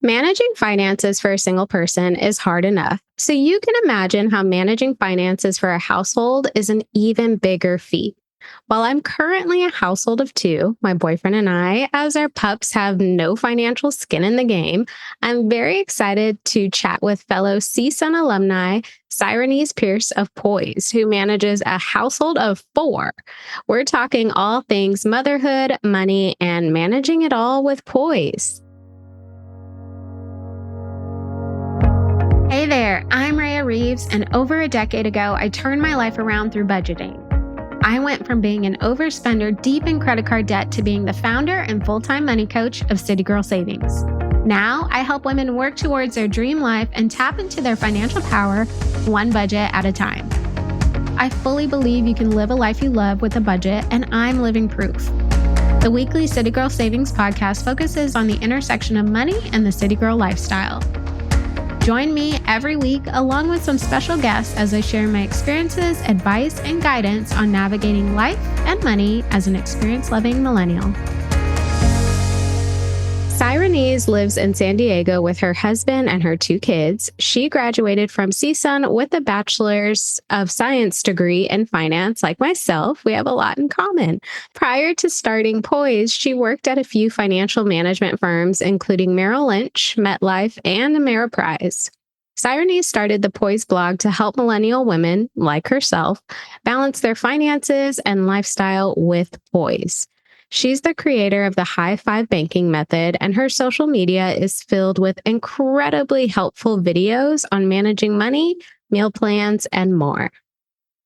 Managing finances for a single person is hard enough, so you can imagine how managing finances for a household is an even bigger feat. While I'm currently a household of two, my boyfriend and I, as our pups have no financial skin in the game, I'm very excited to chat with fellow CSUN alumni, Sahirenys Pierce of Poised, who manages a household of four. We're talking all things motherhood, money, and managing it all with poise. Hey there, I'm Rhea Reeves, and over a decade ago, I turned my life around through budgeting. I went from being an overspender deep in credit card debt to being the founder and full-time money coach of City Girl Savings. Now, I help women work towards their dream life and tap into their financial power one budget at a time. I fully believe you can live a life you love with a budget, and I'm living proof. The weekly City Girl Savings podcast focuses on the intersection of money and the City Girl lifestyle. Join me every week along with some special guests as I share my experiences, advice, and guidance on navigating life and money as an experience-loving millennial. Sahirenys lives in San Diego with her husband and her two kids. She graduated from CSUN with a Bachelor's of Science degree in finance. Like myself, we have a lot in common. Prior to starting Poise, she worked at a few financial management firms, including Merrill Lynch, MetLife, and Ameriprise. Sahirenys started the Poise blog to help millennial women, like herself, balance their finances and lifestyle with poise. She's the creator of the High Five Banking Method, and her social media is filled with incredibly helpful videos on managing money, meal plans, and more.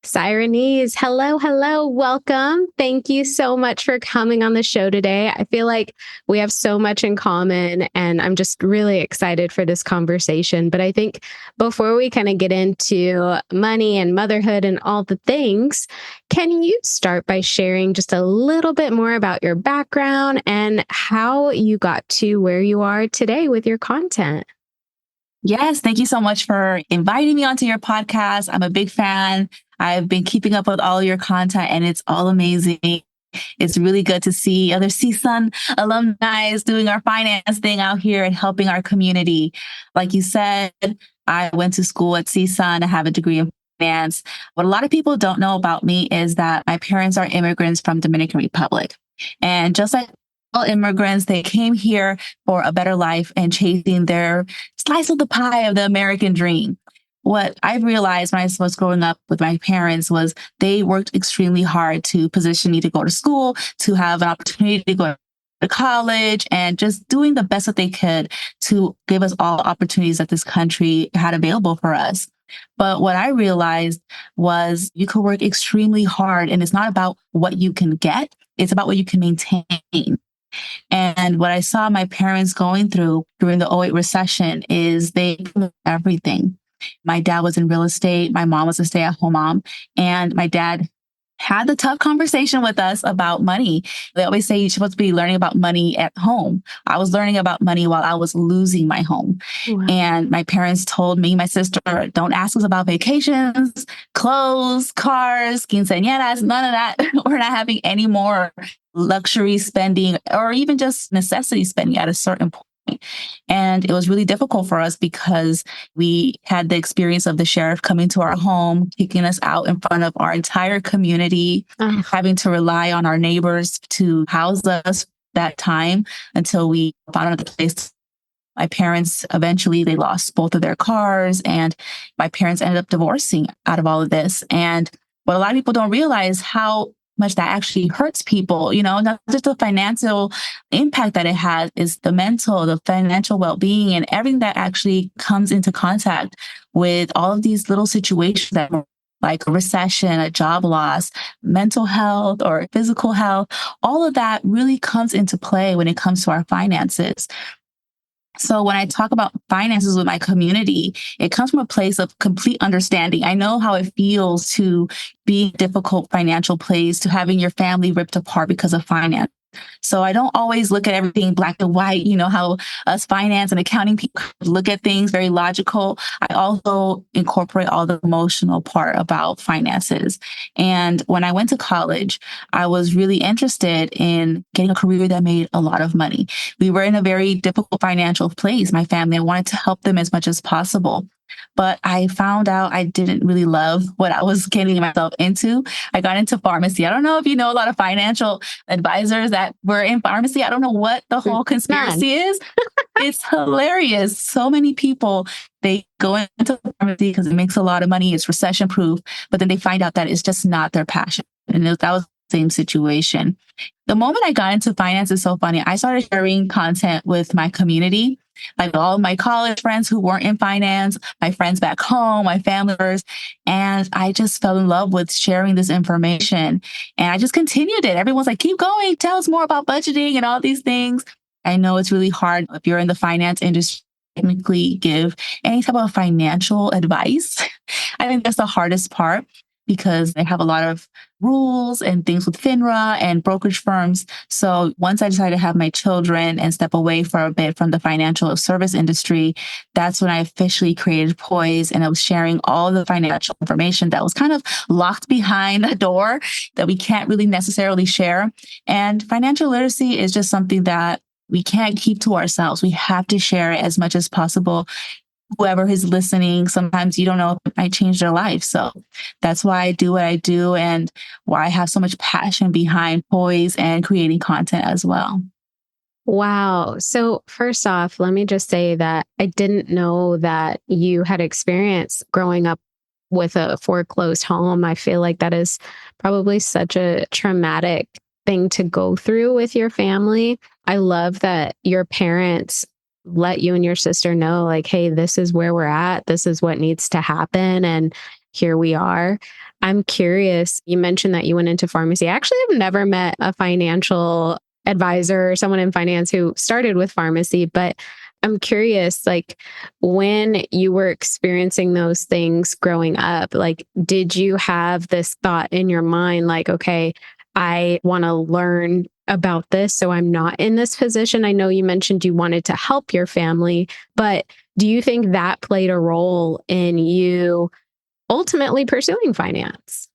Sahirenys, hello, welcome. Thank you so much for coming on the show today. I feel like we have so much in common, and I'm just really excited for this conversation. But I think before we kind of get into money and motherhood and all the things, can you start by sharing just a little bit more about your background and how you got to where you are today with your content? Yes, thank you so much for inviting me onto your podcast. I'm a big fan. I've been keeping up with all your content and it's all amazing. It's really good to see other CSUN alumni doing our finance thing out here and helping our community. Like you said, I went to school at CSUN. I have a degree in finance. What a lot of people don't know about me is that my parents are immigrants from Dominican Republic. And just like all immigrants, they came here for a better life and chasing their slice of the pie of the American dream. What I realized when I was growing up with my parents was they worked extremely hard to position me to go to school, to have an opportunity to go to college, and just doing the best that they could to give us all opportunities that this country had available for us. But what I realized was you could work extremely hard, and it's not about what you can get, it's about what you can maintain. And what I saw my parents going through during the '08 recession is they blew everything. My dad was in real estate. My mom was a stay-at-home mom. And my dad had the tough conversation with us about money. They always say you're supposed to be learning about money at home. I was learning about money while I was losing my home. Wow. And my parents told me, my sister, don't ask us about vacations, clothes, cars, quinceañeras, none of that. We're not having any more luxury spending or even just necessity spending at a certain point. And it was really difficult for us because we had the experience of the sheriff coming to our home, kicking us out in front of our entire community, having to rely on our neighbors to house us that time until we found another place. My parents, eventually, they lost both of their cars, and my parents ended up divorcing out of all of this. And what a lot of people don't realize how much that actually hurts people, not just the financial impact that it has, is the mental, the financial well-being, and everything that actually comes into contact with all of these little situations that like a recession, a job loss, mental health or physical health. All of that really comes into play when it comes to our finances. So when I talk about finances with my community, it comes from a place of complete understanding. I know how it feels to be in a difficult financial place, to having your family ripped apart because of finances. So I don't always look at everything black and white, how us finance and accounting people look at things very logical. I also incorporate all the emotional part about finances. And when I went to college, I was really interested in getting a career that made a lot of money. We were in a very difficult financial place, my family. I wanted to help them as much as possible. But I found out I didn't really love what I was getting myself into. I got into pharmacy. I don't know if you know a lot of financial advisors that were in pharmacy. I don't know what the whole conspiracy is. It's hilarious. So many people, they go into pharmacy because it makes a lot of money. It's recession proof, but then they find out that it's just not their passion. And that was the same situation. The moment I got into finance is so funny. I started sharing content with my community, like all my college friends who weren't in finance, my friends back home, my family members. And I just fell in love with sharing this information. And I just continued it. Everyone's like, keep going. Tell us more about budgeting and all these things. I know it's really hard if you're in the finance industry to technically give any type of financial advice. I think that's the hardest part because they have a lot of rules and things with FINRA and brokerage firms. So once I decided to have my children and step away for a bit from the financial service industry, that's when I officially created Poise, and I was sharing all the financial information that was kind of locked behind a door that we can't really necessarily share. And financial literacy is just something that we can't keep to ourselves. We have to share it as much as possible. Whoever is listening, sometimes you don't know if it might change their life. So that's why I do what I do and why I have so much passion behind Poise and creating content as well. Wow. So first off, let me just say that I didn't know that you had experience growing up with a foreclosed home. I feel like that is probably such a traumatic thing to go through with your family. I love that your parents let you and your sister know, like, hey, this is where we're at. This is what needs to happen. And here we are. I'm curious. You mentioned that you went into pharmacy. I actually have never met a financial advisor or someone in finance who started with pharmacy, but I'm curious, like, when you were experiencing those things growing up, like, did you have this thought in your mind, like, okay, I want to learn about this so I'm not in this position? I know you mentioned you wanted to help your family, but do you think that played a role in you ultimately pursuing finance?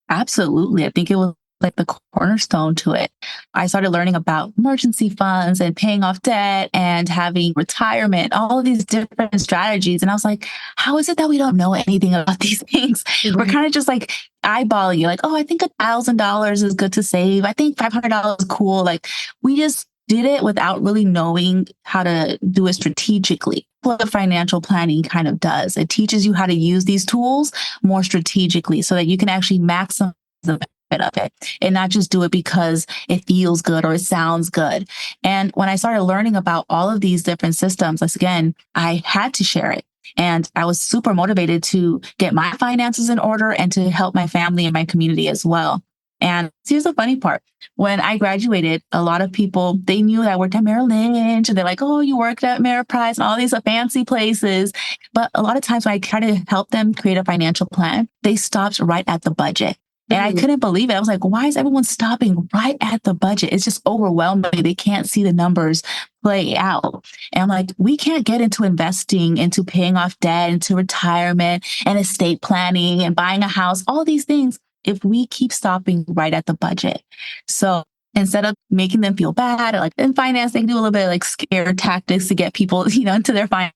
Absolutely. I think it was like the cornerstone to it. I started learning about emergency funds and paying off debt and having retirement, all of these different strategies. And I was like, how is it that we don't know anything about these things? We're kind of just like eyeballing it, like, oh, I think $1,000 is good to save. I think $500 is cool. Like, we just did it without really knowing how to do it strategically. What financial planning kind of does. It teaches you how to use these tools more strategically so that you can actually maximize the benefit of it and not just do it because it feels good or it sounds good. And when I started learning about all of these different systems, again, I had to share it. And I was super motivated to get my finances in order and to help my family and my community as well. And here's the funny part. When I graduated, a lot of people, they knew that I worked at Merrill Lynch and they're like, oh, you worked at Ameriprise and all these fancy places. But a lot of times when I try to help them create a financial plan, they stopped right at the budget. And I couldn't believe it. I was like, why is everyone stopping right at the budget? It's just overwhelming. They can't see the numbers play out. And I'm like, we can't get into investing, into paying off debt, into retirement and estate planning and buying a house, all these things, if we keep stopping right at the budget. So instead of making them feel bad, or like in finance, they can do a little bit of like scare tactics to get people, into their finances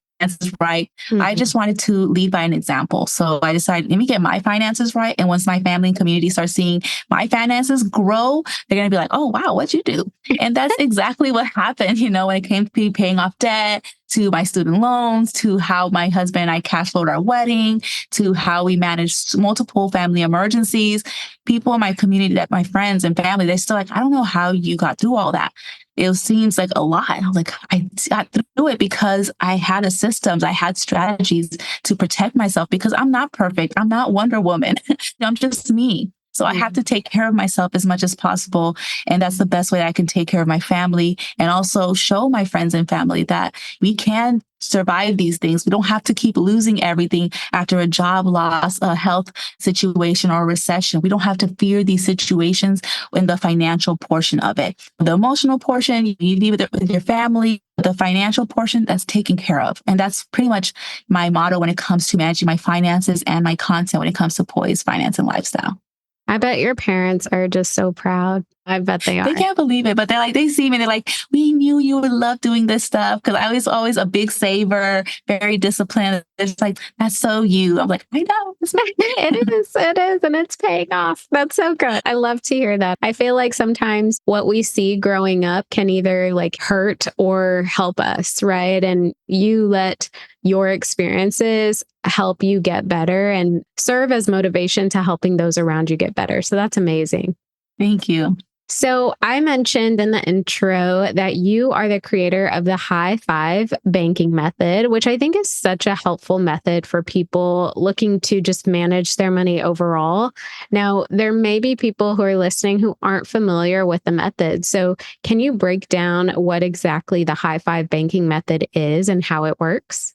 right. I just wanted to lead by an example. So I decided, let me get my finances right. And once my family and community start seeing my finances grow, they're going to be like, oh, wow, what'd you do? And that's exactly what happened, when it came to paying off debt, to my student loans, to how my husband and I cash flowed our wedding, to how we managed multiple family emergencies. People in my community, that my friends and family, they're still like, I don't know how you got through all that. It seems like a lot. I was like, I got through it because I had a systems, I had strategies to protect myself because I'm not perfect. I'm not Wonder Woman. I'm just me. So I have to take care of myself as much as possible. And that's the best way I can take care of my family and also show my friends and family that we can survive these things. We don't have to keep losing everything after a job loss, a health situation, or a recession. We don't have to fear these situations in the financial portion of it. The emotional portion, you need to be with your family. The financial portion, that's taken care of. And that's pretty much my motto when it comes to managing my finances and my content when it comes to poise, finance, and lifestyle. I bet your parents are just so proud. I bet they are. They can't believe it, but they're like, they see me, they're like, we knew you would love doing this stuff. Cause I was always a big saver, very disciplined. It's like, that's so you. I'm like, I know. It is. And it's paying off. That's so good. I love to hear that. I feel like sometimes what we see growing up can either like hurt or help us, right? And you let your experiences help you get better and serve as motivation to helping those around you get better. So that's amazing. Thank you. So I mentioned in the intro that you are the creator of the high five banking method, which I think is such a helpful method for people looking to just manage their money overall. Now, there may be people who are listening who aren't familiar with the method. So can you break down what exactly the high five banking method is and how it works?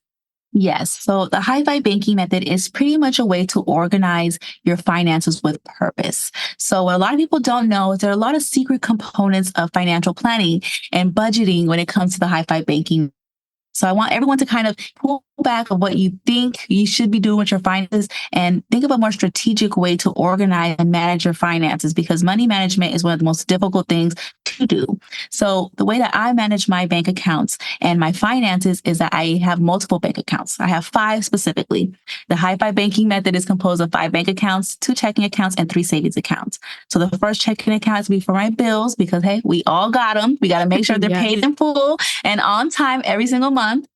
Yes. So the high five banking method is pretty much a way to organize your finances with purpose. So what a lot of people don't know is there are a lot of secret components of financial planning and budgeting when it comes to the high five banking. So I want everyone to kind of pull back of what you think you should be doing with your finances and think of a more strategic way to organize and manage your finances, because money management is one of the most difficult things to do. So the way that I manage my bank accounts and my finances is that I have multiple bank accounts. I have 5 specifically. The high five banking method is composed of 5 bank accounts, 2 checking accounts, and 3 savings accounts. So the first checking account is to be for my bills because, hey, we all got them. We got to make sure they're Yes. paid in full and on time every single month.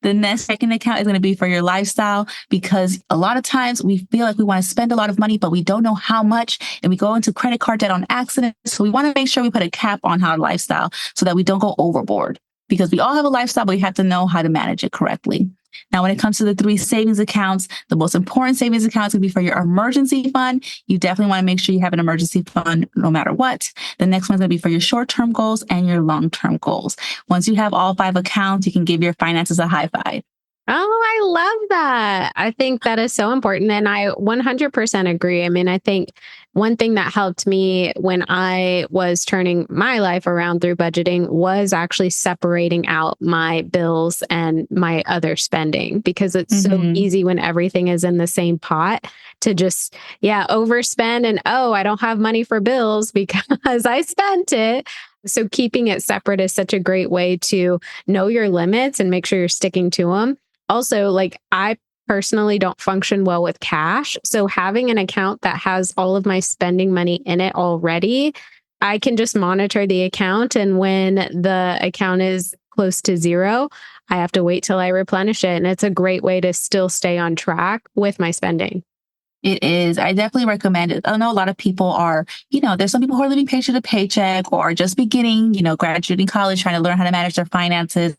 The next checking account is going to be for your lifestyle, because a lot of times we feel like we want to spend a lot of money, but we don't know how much, and we go into credit card debt on accident. So we want to make sure we put a cap on our lifestyle so that we don't go overboard, because we all have a lifestyle, but we have to know how to manage it correctly. Now, when it comes to the 3 savings accounts, the most important savings accounts would be for your emergency fund. You definitely want to make sure you have an emergency fund no matter what. The next one's going to be for your short-term goals and your long-term goals. Once you have all 5 accounts, you can give your finances a high five. Oh, I love that. I think that is so important. And I 100% agree. I mean, I think one thing that helped me when I was turning my life around through budgeting was actually separating out my bills and my other spending, because it's so easy when everything is in the same pot to just, overspend and, oh, I don't have money for bills because I spent it. So keeping it separate is such a great way to know your limits and make sure you're sticking to them. Also, like, I personally don't function well with cash. So having an account that has all of my spending money in it already, I can just monitor the account. And when the account is close to zero, I have to wait till I replenish it. And it's a great way to still stay on track with my spending. It is. I definitely recommend it. I know a lot of people are, there's some people who are living paycheck to paycheck or just beginning, graduating college, trying to learn how to manage their finances.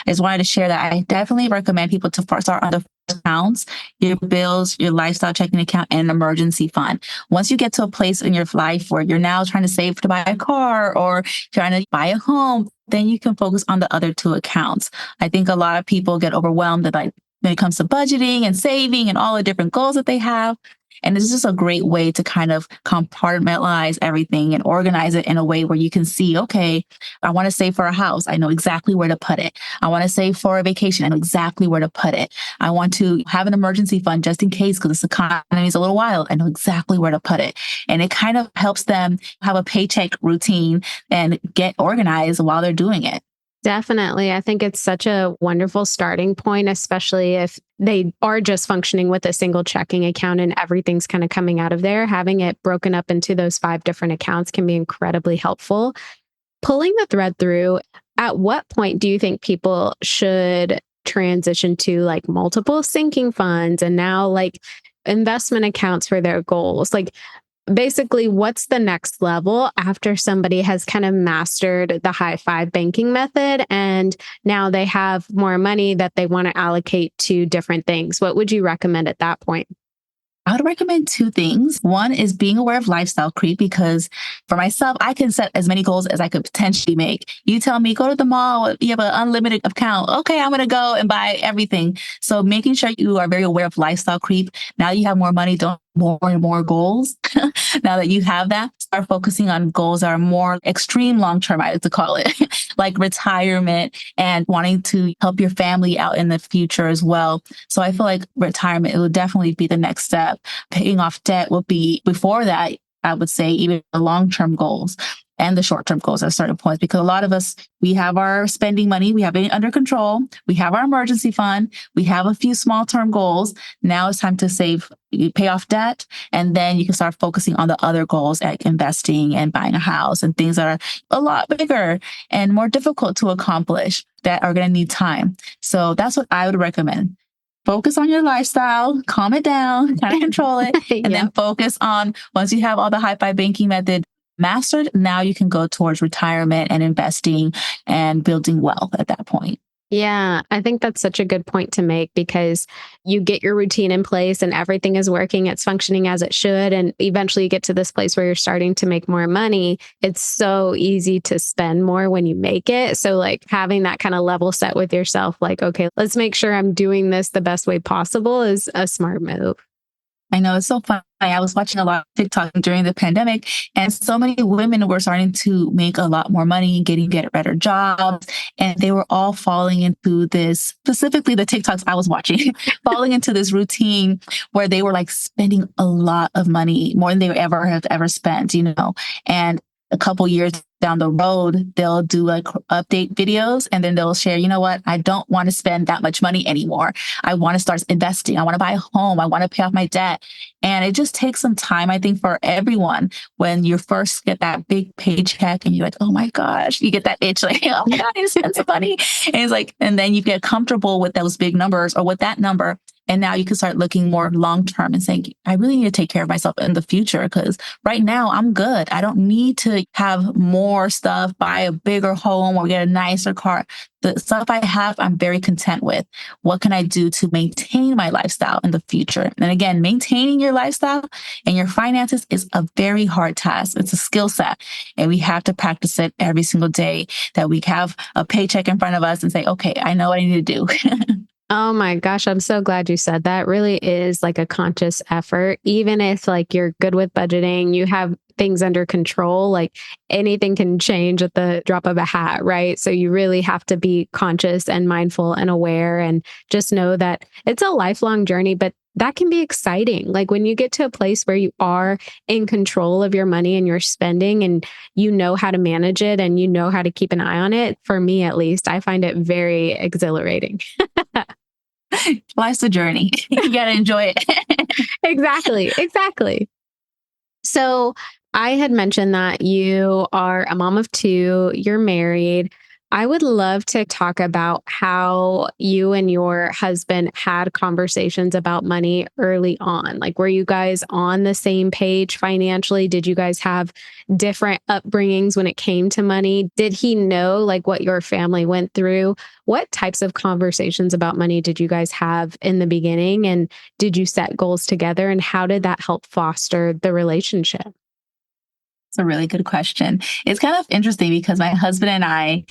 I just wanted to share that I definitely recommend people to first start on the first accounts, your bills, your lifestyle checking account, and an emergency fund. Once you get to a place in your life where you're now trying to save to buy a car or trying to buy a home, then you can focus on the other 2 accounts. I think a lot of people get overwhelmed that when it comes to budgeting and saving and all the different goals that they have. And it's just a great way to kind of compartmentalize everything and organize it in a way where you can see, okay, I want to save for a house. I know exactly where to put it. I want to save for a vacation. I know exactly where to put it. I want to have an emergency fund just in case, because this economy is a little wild. I know exactly where to put it. And it kind of helps them have a paycheck routine and get organized while they're doing it. Definitely. I think it's such a wonderful starting point, especially if they are just functioning with a single checking account and everything's kind of coming out of there. Having it broken up into those 5 different accounts can be incredibly helpful. Pulling the thread through, at what point do you think people should transition to like multiple sinking funds and now like investment accounts for their goals? Like, basically, what's the next level after somebody has kind of mastered the high five banking method and now they have more money that they want to allocate to different things? What would you recommend at that point? I would recommend two things. One is being aware of lifestyle creep, because for myself, I can set as many goals as I could potentially make. You tell me, go to the mall, you have an unlimited account. Okay, I'm going to go and buy everything. So making sure you are very aware of lifestyle creep. Now you have more money, don't more and more goals. Now that you have that, start focusing on goals that are more extreme long-term, I like to call it, like retirement and wanting to help your family out in the future as well. So I feel like retirement, it would definitely be the next step. Paying off debt will be before that, I would say, even the long-term goals and the short-term goals at certain points, because a lot of us, we have our spending money, we have it under control, we have our emergency fund, we have a few small-term goals. Now it's time to save, you pay off debt, and then you can start focusing on the other goals, like investing and buying a house and things that are a lot bigger and more difficult to accomplish that are going to need time. So that's what I would recommend. Focus on your lifestyle, calm it down, kind of control it, and then focus on, once you have all the high five banking method mastered, now you can go towards retirement and investing and building wealth at that point. Yeah, I think that's such a good point to make, because you get your routine in place and everything is working, it's functioning as it should. And eventually you get to this place where you're starting to make more money. It's so easy to spend more when you make it. So like having that kind of level set with yourself, like, okay, let's make sure I'm doing this the best way possible, is a smart move. I know, it's so funny. I was watching a lot of TikTok during the pandemic, and so many women were starting to make a lot more money, getting better jobs, and they were all falling into this, specifically the TikToks I was watching, falling into this routine where they were like spending a lot of money, more than they ever have ever spent, and a couple years down the road, they'll do like update videos, and then they'll share, you know what, I don't want to spend that much money anymore. I want to start investing. I want to buy a home. I want to pay off my debt. And it just takes some time, I think, for everyone. When you first get that big paycheck and you're like, oh my gosh, you get that itch, like, oh my God, I need to spend some money. And it's like, and then you get comfortable with those big numbers or with that number. And now you can start looking more long-term and saying, I really need to take care of myself in the future, because right now I'm good. I don't need to have more stuff, buy a bigger home or get a nicer car. The stuff I have, I'm very content with. What can I do to maintain my lifestyle in the future? And again, maintaining your lifestyle and your finances is a very hard task. It's a skill set, and we have to practice it every single day that we have a paycheck in front of us and say, okay, I know what I need to do. Oh my gosh, I'm so glad you said that. Really is like a conscious effort. Even if like you're good with budgeting, you have things under control, like anything can change at the drop of a hat, right? So you really have to be conscious and mindful and aware, and just know that it's a lifelong journey, but that can be exciting. Like when you get to a place where you are in control of your money and your spending, and you know how to manage it and you know how to keep an eye on it. For me, at least, I find it very exhilarating. Life's a journey. You got to enjoy it. Exactly. So I had mentioned that you are a mom of two, you're married. I would love to talk about how you and your husband had conversations about money early on. Like, were you guys on the same page financially? Did you guys have different upbringings when it came to money? Did he know like what your family went through? What types of conversations about money did you guys have in the beginning? And did you set goals together? And how did that help foster the relationship? It's a really good question. It's kind of interesting because my husband and I,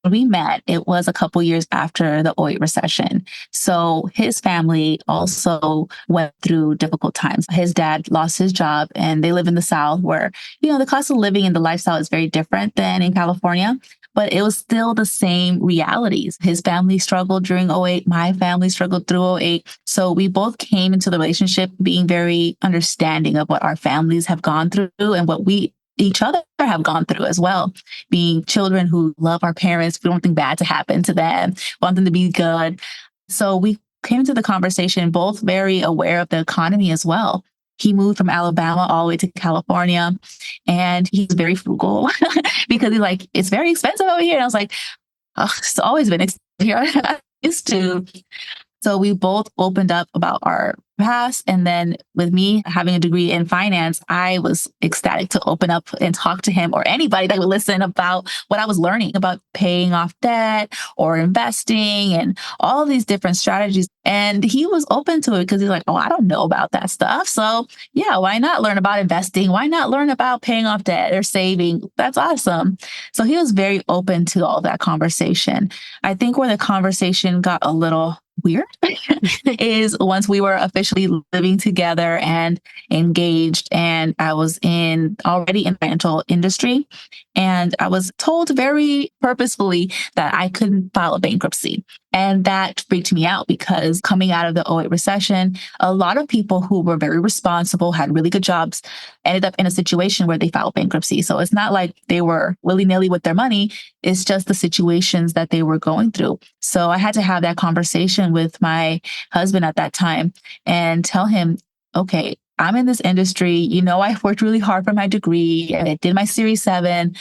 when we met, it was a couple years after the '08 recession. So his family also went through difficult times. His dad lost his job, and they live in the South where, the cost of living and the lifestyle is very different than in California. But it was still the same realities. His family struggled during '08. My family struggled through '08. So we both came into the relationship being very understanding of what our families have gone through and what we each other have gone through as well. Being children who love our parents, we don't want anything bad to happen to them, want them to be good. So we came into the conversation both very aware of the economy as well. He moved from Alabama all the way to California, and he's very frugal because he's like, it's very expensive over here. And I was like, oh, it's always been expensive here. I used to. So we both opened up about our past. And then with me having a degree in finance, I was ecstatic to open up and talk to him or anybody that would listen about what I was learning about paying off debt or investing and all of these different strategies. And he was open to it because he's like, oh, I don't know about that stuff. So yeah, why not learn about investing? Why not learn about paying off debt or saving? That's awesome. So he was very open to all that conversation. I think where the conversation got a little weird is once we were officially living together and engaged, and I was already in the financial industry, and I was told very purposefully that I couldn't file a bankruptcy. And that freaked me out because coming out of the '08 recession, a lot of people who were very responsible, had really good jobs, ended up in a situation where they filed bankruptcy. So it's not like they were willy-nilly with their money. It's just the situations that they were going through. So I had to have that conversation with my husband at that time and tell him, okay, I'm in this industry. You know, I worked really hard for my degree. I did my Series 7.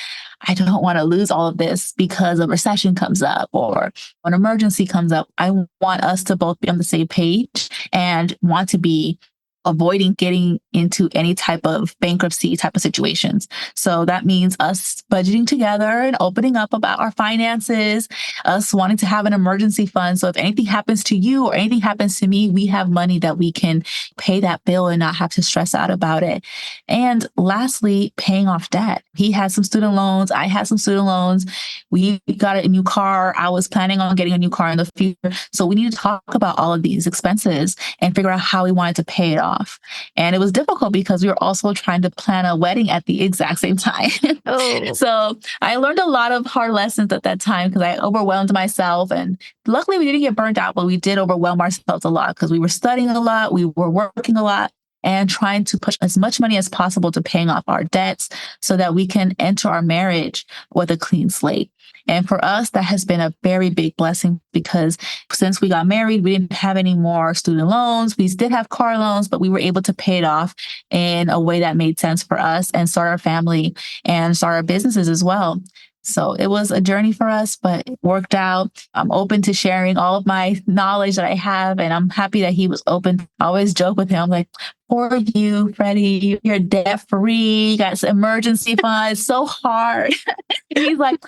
I don't want to lose all of this because a recession comes up or an emergency comes up. I want us to both be on the same page and want to be avoiding getting into any type of bankruptcy type of situations. So that means us budgeting together and opening up about our finances, us wanting to have an emergency fund. So if anything happens to you or anything happens to me, we have money that we can pay that bill and not have to stress out about it. And lastly, paying off debt. He had some student loans. I had some student loans. We got a new car. I was planning on getting a new car in the future. So we need to talk about all of these expenses and figure out how we wanted to pay it off. And it was difficult because we were also trying to plan a wedding at the exact same time. Oh, So I learned a lot of hard lessons at that time because I overwhelmed myself. And luckily we didn't get burnt out, but we did overwhelm ourselves a lot because we were studying a lot, we were working a lot, and trying to push as much money as possible to paying off our debts so that we can enter our marriage with a clean slate. And for us, that has been a very big blessing because since we got married, we didn't have any more student loans. We did have car loans, but we were able to pay it off in a way that made sense for us and start our family and start our businesses as well. So it was a journey for us, but it worked out. I'm open to sharing all of my knowledge that I have, and I'm happy that he was open. I always joke with him, I'm like, poor you, Freddie, you're debt free, you got some emergency funds, so hard. And he's like,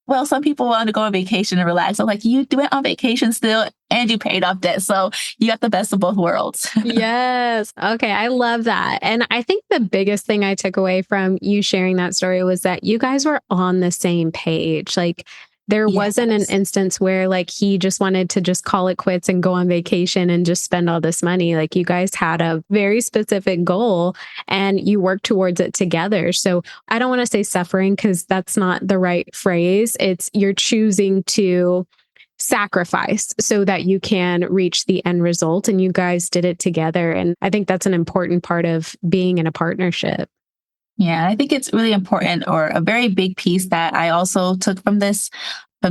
well, some people want to go on vacation and relax. I'm like, you went on vacation still and you paid off debt. So you got the best of both worlds. yes. Okay. I love that. And I think the biggest thing I took away from you sharing that story was that you guys were on the same page. Like, there wasn't an instance where like he just wanted to just call it quits and go on vacation and just spend all this money. Like, you guys had a very specific goal and you worked towards it together. So I don't want to say suffering because that's not the right phrase. It's you're choosing to sacrifice so that you can reach the end result. And you guys did it together. And I think that's an important part of being in a partnership. Yeah, I think it's really important, or a very big piece that I also took from this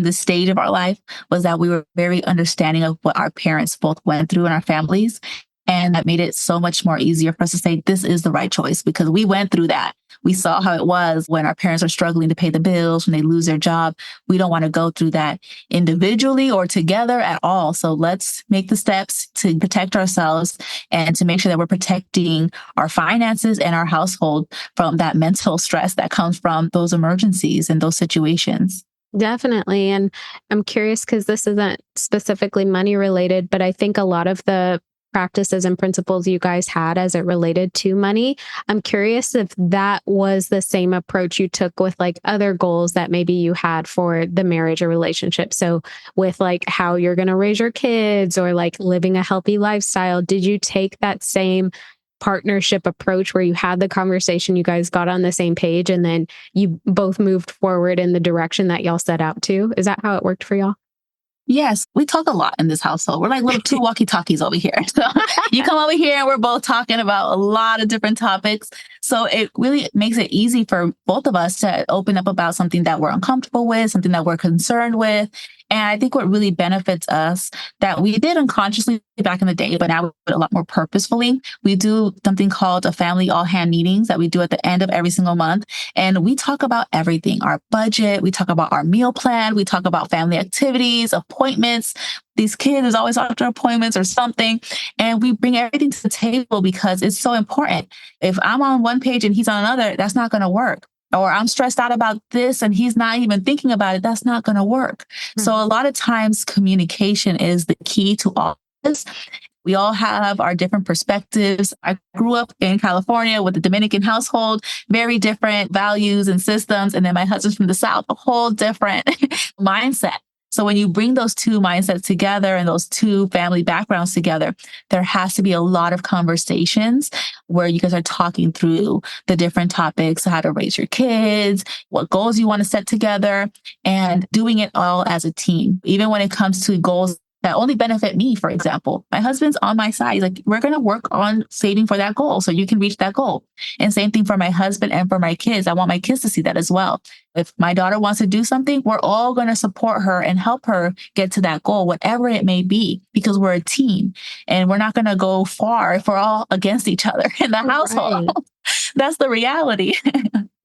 stage of our life was that we were very understanding of what our parents both went through in our families. And that made it so much more easier for us to say, this is the right choice because we went through that. We saw how it was when our parents are struggling to pay the bills, when they lose their job. We don't want to go through that individually or together at all. So let's make the steps to protect ourselves and to make sure that we're protecting our finances and our household from that mental stress that comes from those emergencies and those situations. Definitely. And I'm curious because this isn't specifically money related, but I think a lot of the practices and principles you guys had as it related to money. I'm curious if that was the same approach you took with like other goals that maybe you had for the marriage or relationship. So with like how you're going to raise your kids or like living a healthy lifestyle, did you take that same partnership approach where you had the conversation, you guys got on the same page, and then you both moved forward in the direction that y'all set out to? Is that how it worked for y'all? Yes, we talk a lot in this household. We're like little two walkie-talkies over here. So you come over here and we're both talking about a lot of different topics. So it really makes it easy for both of us to open up about something that we're uncomfortable with, something that we're concerned with. And I think what really benefits us that we did unconsciously back in the day, but now we do it a lot more purposefully. We do something called a family all hand meetings that we do at the end of every single month. And we talk about everything, our budget. We talk about our meal plan. We talk about family activities, appointments. These kids is always doctor appointments or something. And we bring everything to the table because it's so important. If I'm on one page and he's on another, that's not going to work. Or I'm stressed out about this and he's not even thinking about it. That's not going to work. So a lot of times communication is the key to all this. We all have our different perspectives. I grew up in California with a Dominican household, very different values and systems. And then my husband's from the South, a whole different mindset. So when you bring those two mindsets together and those two family backgrounds together, there has to be a lot of conversations where you guys are talking through the different topics, how to raise your kids, what goals you want to set together, and doing it all as a team. Even when it comes to goals that only benefit me, for example, my husband's on my side. He's like, we're going to work on saving for that goal so you can reach that goal. And same thing for my husband and for my kids. I want my kids to see that as well. If my daughter wants to do something, we're all going to support her and help her get to that goal, whatever it may be, because we're a team and we're not going to go far if we're all against each other in the household. Right. That's the reality.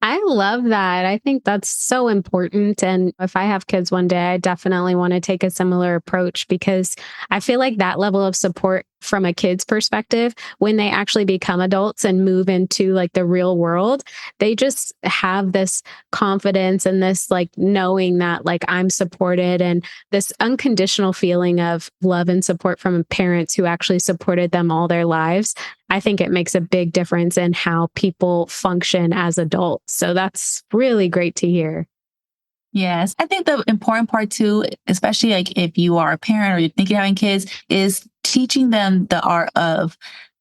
I love that. I think that's so important. And if I have kids one day, I definitely want to take a similar approach because I feel like that level of support from a kid's perspective, when they actually become adults and move into like the real world, they just have this confidence and this like knowing that like I'm supported and this unconditional feeling of love and support from parents who actually supported them all their lives. I think it makes a big difference in how people function as adults. So that's really great to hear. Yes. I think the important part too, especially like if you are a parent or you're thinking of having kids, is teaching them the art of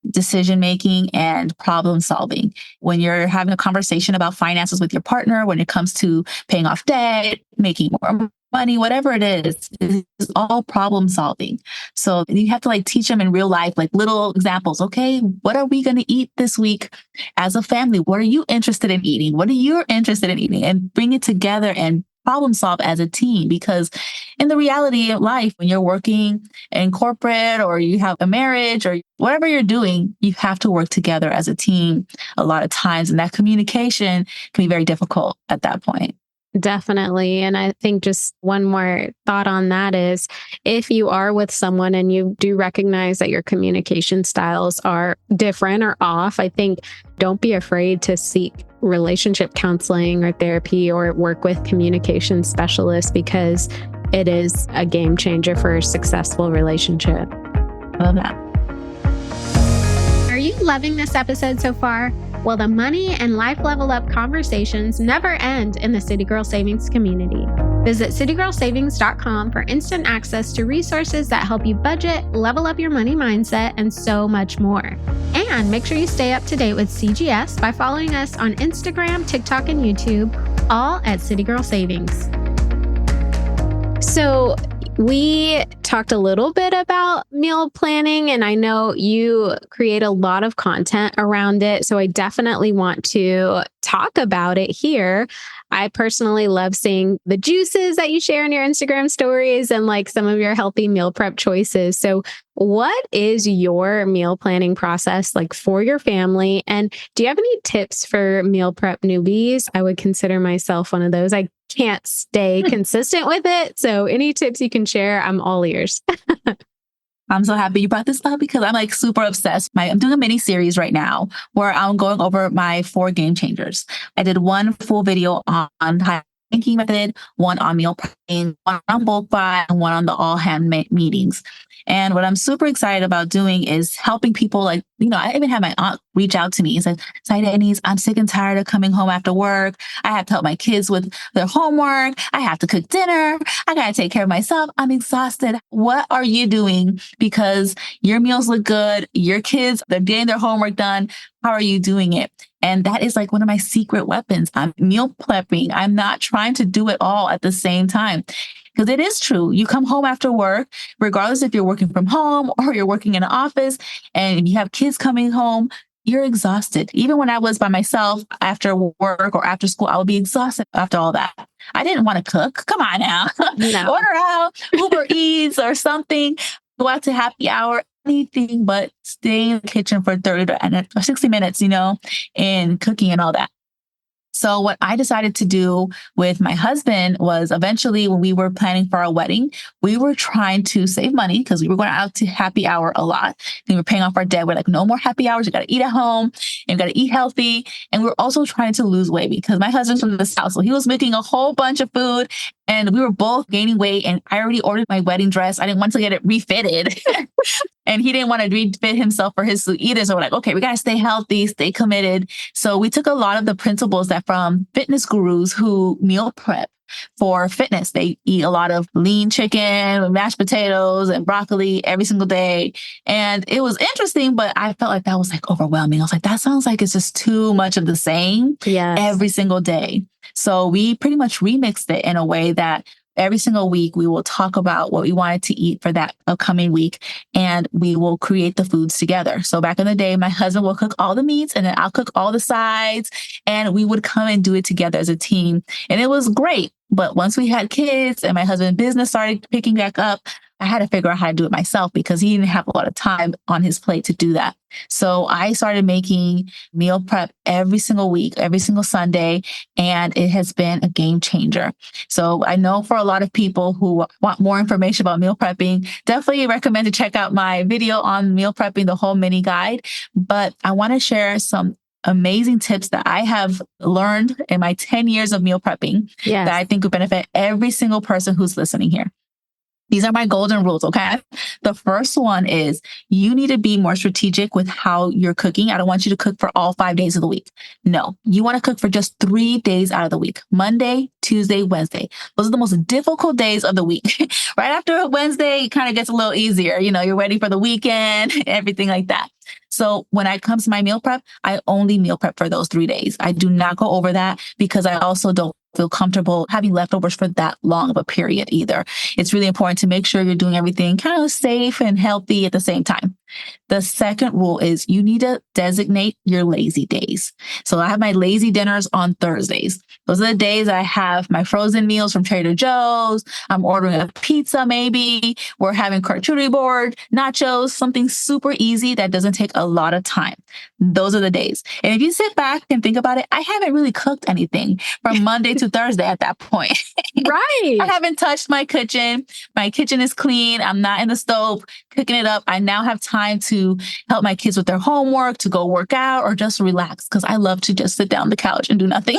decision making and problem solving. When you're having a conversation about finances with your partner, when it comes to paying off debt, making more money, whatever it is, it's all problem solving. So you have to like teach them in real life, like little examples. Okay, what are we going to eat this week as a family? What are you interested in eating? What are you interested in eating? And bring it together and problem solve as a team, because in the reality of life, when you're working in corporate or you have a marriage or whatever you're doing, you have to work together as a team a lot of times. And that communication can be very difficult at that point. Definitely. And I think just one more thought on that is if you are with someone and you do recognize that your communication styles are different or off, I think don't be afraid to seek relationship counseling or therapy or work with communication specialists because it is a game changer for a successful relationship. Love that. Are you loving this episode so far? Well, the money and life level up conversations never end in the City Girl Savings community. Visit citygirlsavings.com for instant access to resources that help you budget, level up your money mindset, and so much more. And make sure you stay up to date with CGS by following us on Instagram, TikTok, and YouTube, all at City Girl Savings. So we talked a little bit about meal planning, and I know you create a lot of content around it. So I definitely want to talk about it here. I personally love seeing the juices that you share in your Instagram stories and like some of your healthy meal prep choices. So what is your meal planning process like for your family? And do you have any tips for meal prep newbies? I would consider myself one of those. I can't stay consistent with it. So any tips you can share, I'm all ears. I'm so happy you brought this up because I'm like super obsessed. I'm doing a mini series right now where I'm going over my 4 game changers. I did one full video on high thinking method, one on meal prepping, one on bulk buy, and one on the all hand meetings. And what I'm super excited about doing is helping people like, I even had my aunt reach out to me and said, Sahirenys, I'm sick and tired of coming home after work. I have to help my kids with their homework. I have to cook dinner. I got to take care of myself. I'm exhausted. What are you doing? Because your meals look good. Your kids, they're getting their homework done. How are you doing it? And that is like one of my secret weapons. I'm meal prepping. I'm not trying to do it all at the same time. Because it is true. You come home after work, regardless if you're working from home or you're working in an office, and you have kids coming home, you're exhausted. Even when I was by myself after work or after school, I would be exhausted after all that. I didn't want to cook. Come on now. No. Order out, Uber Eats or something, go out to happy hour, anything but stay in the kitchen for 30 or 60 minutes, and cooking and all that. So what I decided to do with my husband was eventually when we were planning for our wedding, we were trying to save money because we were going out to happy hour a lot. We were paying off our debt. We're like, no more happy hours. You got to eat at home and you got to eat healthy. And we're also trying to lose weight because my husband's from the South. So he was making a whole bunch of food and we were both gaining weight. And I already ordered my wedding dress. I didn't want to get it refitted. And he didn't want to refit himself for his suit either. So we're like, okay, we got to stay healthy, stay committed. So we took a lot of the principles that from fitness gurus who meal prep for fitness. They eat a lot of lean chicken, mashed potatoes, and broccoli every single day. And it was interesting, but I felt like that was like overwhelming. I was like, that sounds like it's just too much of the same every single day. So we pretty much remixed it in a way that every single week, we will talk about what we wanted to eat for that upcoming week, and we will create the foods together. So back in the day, my husband will cook all the meats, and then I'll cook all the sides, and we would come and do it together as a team. And it was great. But once we had kids and my husband's business started picking back up, I had to figure out how to do it myself because he didn't have a lot of time on his plate to do that. So I started making meal prep every single week, every single Sunday, and it has been a game changer. So I know for a lot of people who want more information about meal prepping, definitely recommend to check out my video on meal prepping, the whole mini guide. But I want to share some amazing tips that I have learned in my 10 years of meal prepping that I think would benefit every single person who's listening here. These are my golden rules, okay? The first one is you need to be more strategic with how you're cooking. I don't want you to cook for all 5 days of the week. No, you want to cook for just 3 days out of the week. Monday, Tuesday, Wednesday. Those are the most difficult days of the week. Right after Wednesday, it kind of gets a little easier. You're ready for the weekend, everything like that. So when it comes to my meal prep, I only meal prep for those 3 days. I do not go over that because I also don't feel comfortable having leftovers for that long of a period either. It's really important to make sure you're doing everything kind of safe and healthy at the same time. The second rule is you need to designate your lazy days. So I have my lazy dinners on Thursdays. Those are the days I have my frozen meals from Trader Joe's. I'm ordering a pizza maybe. We're having charcuterie board, nachos, something super easy that doesn't take a lot of time. Those are the days. And if you sit back and think about it, I haven't really cooked anything from Monday to Thursday at that point. Right. I haven't touched my kitchen. My kitchen is clean. I'm not in the stove cooking it up. I now have time to help my kids with their homework, to go work out, or just relax because I love to just sit down on the couch and do nothing.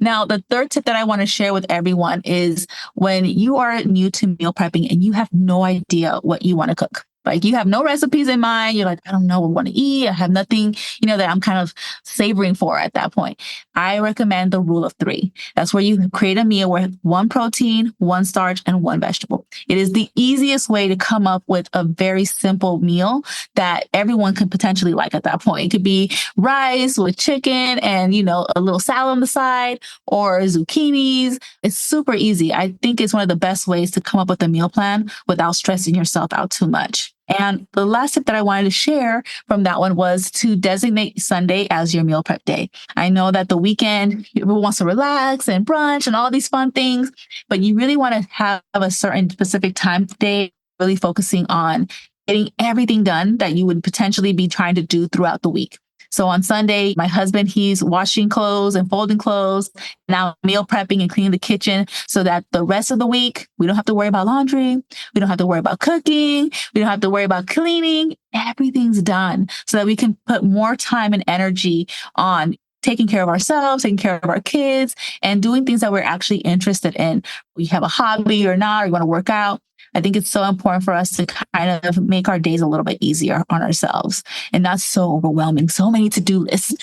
Now, the third tip that I want to share with everyone is when you are new to meal prepping and you have no idea what you want to cook. Like you have no recipes in mind. You're like, I don't know what I want to eat. I have nothing, that I'm kind of savoring for at that point. I recommend the rule of 3. That's where you create a meal with 1 protein, 1 starch, and 1 vegetable. It is the easiest way to come up with a very simple meal that everyone could potentially like at that point. It could be rice with chicken and, a little salad on the side or zucchinis. It's super easy. I think it's one of the best ways to come up with a meal plan without stressing yourself out too much. And the last tip that I wanted to share from that one was to designate Sunday as your meal prep day. I know that the weekend, everyone wants to relax and brunch and all these fun things, but you really want to have a certain specific time day, really focusing on getting everything done that you would potentially be trying to do throughout the week. So on Sunday, my husband, he's washing clothes and folding clothes. Now meal prepping and cleaning the kitchen so that the rest of the week, we don't have to worry about laundry. We don't have to worry about cooking. We don't have to worry about cleaning. Everything's done so that we can put more time and energy on taking care of ourselves, taking care of our kids, and doing things that we're actually interested in. We have a hobby or not, or you want to work out. I think it's so important for us to kind of make our days a little bit easier on ourselves and not so overwhelming. So many to-do lists.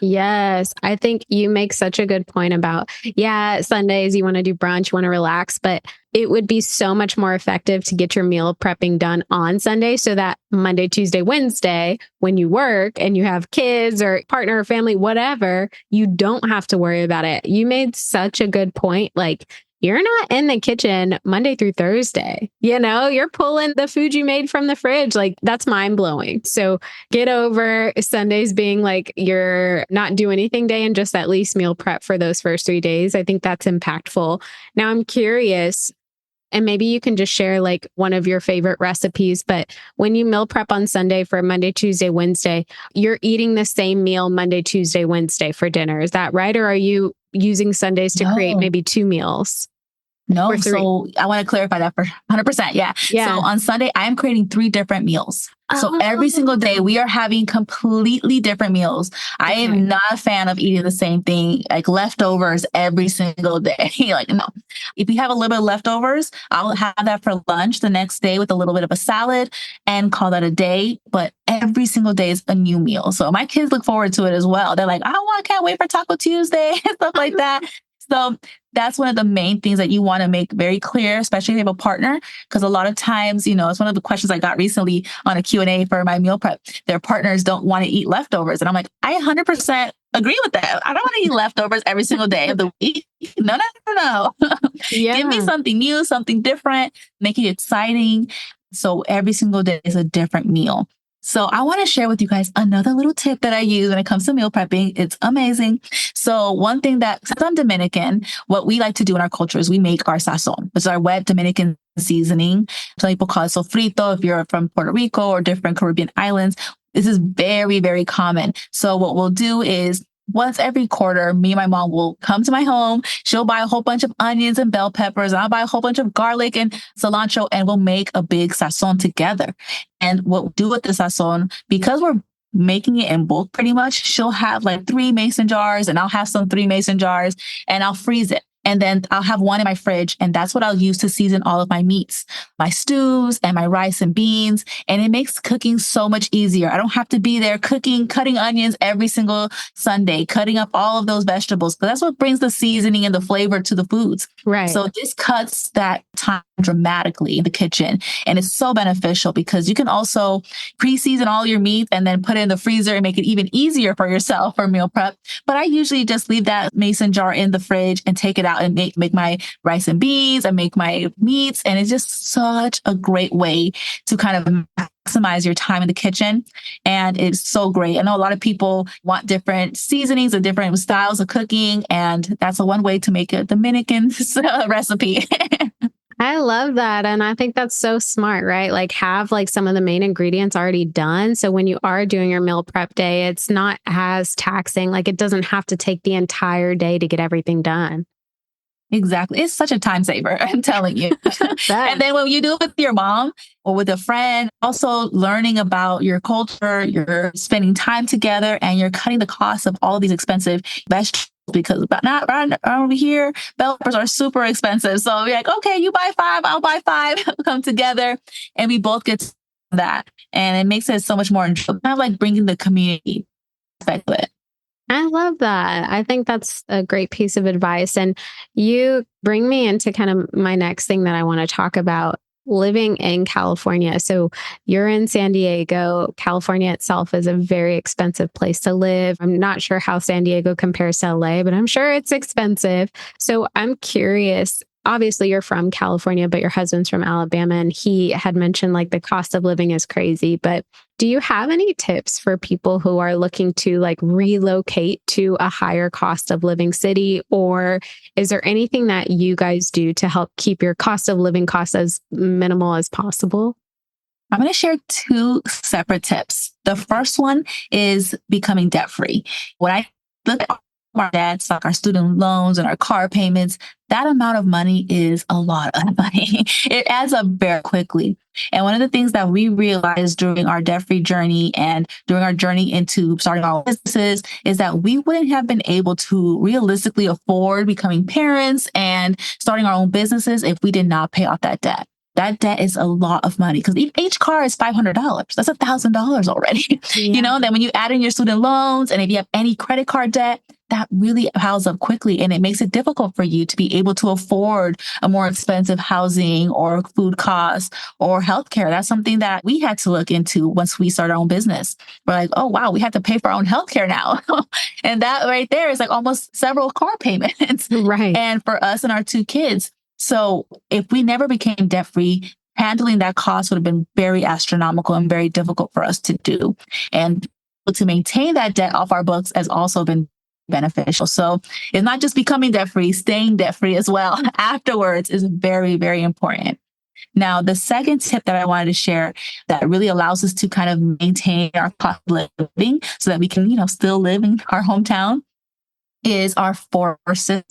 Yes. I think you make such a good point about, Sundays, you want to do brunch, you want to relax, but it would be so much more effective to get your meal prepping done on Sunday so that Monday, Tuesday, Wednesday, when you work and you have kids or partner or family, whatever, you don't have to worry about it. You made such a good point. Like, you're not in the kitchen Monday through Thursday. You're pulling the food you made from the fridge. Like, that's mind blowing. So get over Sundays being like you're not doing anything day and just at least meal prep for those first 3 days. I think that's impactful. Now I'm curious, and maybe you can just share like one of your favorite recipes, but when you meal prep on Sunday for Monday, Tuesday, Wednesday, you're eating the same meal Monday, Tuesday, Wednesday for dinner. Is that right? Or are you using Sundays to create maybe 2 meals? No, so I want to clarify that for 100%. Yeah. So on Sunday, I am creating 3 different meals. So every single day we are having completely different meals. I am not a fan of eating the same thing, like leftovers every single day. Like, no, if you have a little bit of leftovers, I'll have that for lunch the next day with a little bit of a salad and call that a day. But every single day is a new meal. So my kids look forward to it as well. They're like, I can't wait for Taco Tuesday and stuff like that. So that's one of the main things that you want to make very clear, especially if you have a partner, because a lot of times, it's one of the questions I got recently on a Q&A for my meal prep. Their partners don't want to eat leftovers. And I'm like, I 100% agree with that. I don't want to eat leftovers every single day of the week. No. Give me something new, something different, make it exciting. So every single day is a different meal. So I want to share with you guys another little tip that I use when it comes to meal prepping. It's amazing. So one thing since I'm Dominican, what we like to do in our culture is we make our sazon, which is our wet Dominican seasoning. Some people call it sofrito if you're from Puerto Rico or different Caribbean islands. This is very, very common. So what we'll do is once every quarter, me and my mom will come to my home. She'll buy a whole bunch of onions and bell peppers. And I'll buy a whole bunch of garlic and cilantro, and we'll make a big sazon together. And what we'll do with the sazon, because we're making it in bulk pretty much, she'll have like 3 mason jars and I'll have some 3 mason jars and I'll freeze it. And then I'll have one in my fridge, and that's what I'll use to season all of my meats, my stews and my rice and beans. And it makes cooking so much easier. I don't have to be there cutting onions every single Sunday, cutting up all of those vegetables. But that's what brings the seasoning and the flavor to the foods. Right. So this cuts that time dramatically in the kitchen. And it's so beneficial because you can also pre-season all your meat and then put it in the freezer and make it even easier for yourself for meal prep. But I usually just leave that mason jar in the fridge and take it out and make my rice and beans and make my meats. And it's just such a great way to kind of maximize your time in the kitchen. And it's so great. I know a lot of people want different seasonings and different styles of cooking. And that's one way to make a Dominican recipe. I love that. And I think that's so smart, right? Like have like some of the main ingredients already done. So when you are doing your meal prep day, it's not as taxing. Like it doesn't have to take the entire day to get everything done. Exactly. It's such a time saver, I'm telling you. And then when you do it with your mom or with a friend, also learning about your culture, you're spending time together and you're cutting the cost of all of these expensive vegetables because not around over here, bell peppers are super expensive. So we're like, okay, you buy 5, I'll buy 5, come together and we both get that. And it makes it so much more enjoyable, kind of like bringing the community aspect of it. I love that. I think that's a great piece of advice. And you bring me into kind of my next thing that I want to talk about, living in California. So you're in San Diego. California itself is a very expensive place to live. I'm not sure how San Diego compares to LA, but I'm sure it's expensive. So I'm curious. Obviously, you're from California, but your husband's from Alabama, and he had mentioned like the cost of living is crazy. But do you have any tips for people who are looking to like relocate to a higher cost of living city? Or is there anything that you guys do to help keep your cost of living costs as minimal as possible? I'm going to share 2 separate tips. The first one is becoming debt free. When I look at our debts, like our student loans and our car payments, that amount of money is a lot of money. It adds up very quickly. And one of the things that we realized during our debt-free journey and during our journey into starting our businesses is that we wouldn't have been able to realistically afford becoming parents and starting our own businesses if we did not pay off that debt. That debt is a lot of money because each car is $500. That's $1,000 already. Yeah. Then when you add in your student loans and if you have any credit card debt, that really piles up quickly, and it makes it difficult for you to be able to afford a more expensive housing or food costs or healthcare. That's something that we had to look into once we started our own business. We're like, oh, wow, we have to pay for our own healthcare now. And that right there is like almost several car payments. Right. And for us and our two kids. So if we never became debt free, handling that cost would have been very astronomical and very difficult for us to do. And to maintain that debt off our books has also been beneficial. So it's not just becoming debt free, staying debt free as well afterwards is very, very important. Now, the second tip that I wanted to share that really allows us to kind of maintain our cost of living so that we can, still live in our hometown is our forces.